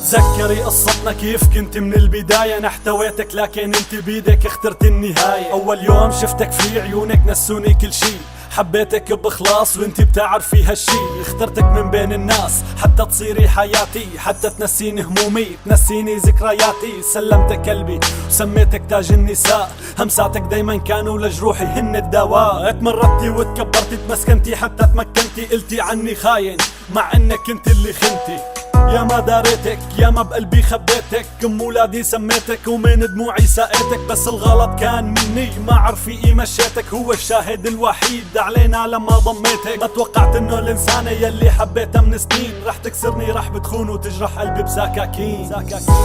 تتذكري قصتنا كيف كنت من البداية، انا احتويتك لكن انت بيدك اخترت النهاية. اول يوم شفتك في عيونك نسوني كل شي، حبيتك بإخلاص وانتي بتعرفي هالشي. اخترتك من بين الناس حتى تصيري حياتي، حتى تنسيني همومي تنسيني ذكرياتي. سلمتك قلبي وسميتك تاج النساء، همساتك دايما كانوا لجروحي هن الدواء. اتمردتي وتكبرتي تمسكنتي حتى تمكنتي، قلتي عني خاين مع انك كنت اللي خنتي. يا ما داريتك يا ما بقلبي خبيتك، ام ولادي سميتك ومن دموعي سقيتك. بس الغلط كان مني ما عرفي مشيتك، هو الشاهد الوحيد علينا لما ضميتك. ما توقعت انه الانسانة يلي حبيتها من سنين رح تكسرني، رح بتخون وتجرح قلبي بسكاكين.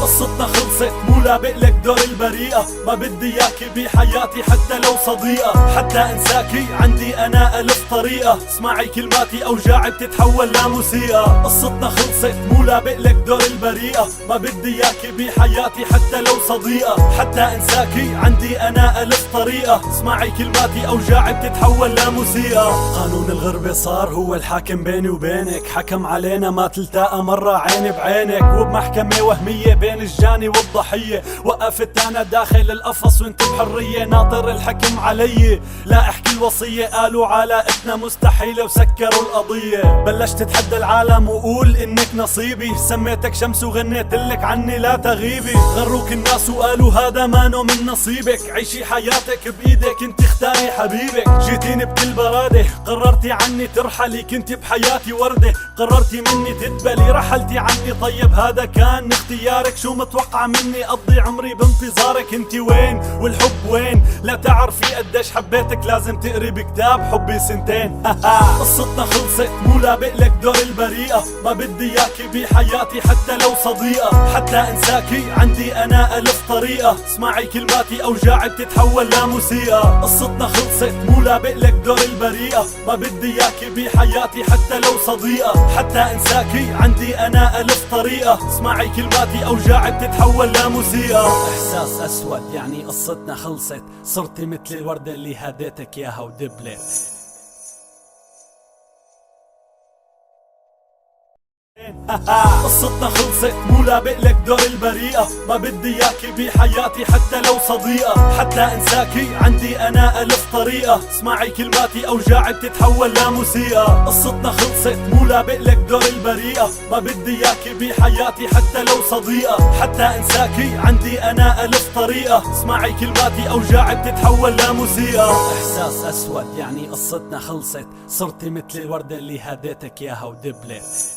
قصتنا خلصت مو لابق لك دور البريئة، ما بدي اياكي بحياتي حتى لو صديقة. حتى انساكي عندي انا الف طريقة، اسمعي كلماتي اوجاعي بتتحول لموسيقى. قصتنا خلصت مو لابق لك دور البريئة، ما بدي اياكي بحياتي حتى لو صديقة. حتى انساكي عندي انا الف طريقة، اسمعي كلماتي اوجاعي بتتحول لموسيقى. قانون الغربة صار هو الحاكم بيني وبينك، حكم علينا ما تلتقى مرة عيني بعينك. وبمحكمة وهمية بين الجاني والضحية، وقفت انا داخل القفص وانت بحرية ناطر الحكم علي. لا احكي الوصية قالوا علاقتنا مستحيلة وسكروا القضية. بلشت اتحدى العالم وقول انك نصيبي، سميتك شمس وغنيت لك عني لا تغيبي. غروك الناس وقالوا هذا مانو من نصيبك، عيشي حياتك بايدك انت اختاري حبيبك. جيتيني بكل برادة قررتي عني ترحلي، كنت بحياتي وردة قررتي مني تدبلي. رحلتي عني طيب هذا كان اختيارك، شو متوقع مني اقضي عمري بانتظارك. انت وين والحب وين؟ لا تعرفي قديش حبيتك لازم تقري بكتاب حبي سنتين. قصتنا خلصت مو لابق لك دور البريئة، ما بدي اياكي بحياتي حتى لو صديقة. حتى انساكي عندي انا الف طريقة، اسمعي كلماتي اوجاعي بتتحول لموسيقى. قصتنا خلصت مو لابق لك دور البريئة، ما بدي اياكي بحياتي حتى لو صديقة. حتى انساكي عندي انا الف طريقة، اسمعي كلماتي اوجاعي بتتحول لموسيقى. احساس اسود يعني قصتنا خلصت، صرتي مثل الوردة اللي هديتك ياها ودبلت. قصتنا خلصت مو لابق لك دور البريئة، ما بدي اياكي بحياتي حتى لو صديقة. حتى انساكي عندي انا الف طريقة، اسمعي كلماتي اوجاعي بتتحول لموسيقى. قصتنا خلصت مو لابق لك دور البريئة، ما بدي اياكي بحياتي حتى لو صديقة. حتى انساكي عندي انا الف طريقة، اسمعي كلماتي اوجاعي بتتحول لموسيقى. احساس اسود يعني قصتنا خلصت، صرتي مثل الوردة اللي هديتك ياها ودبلت.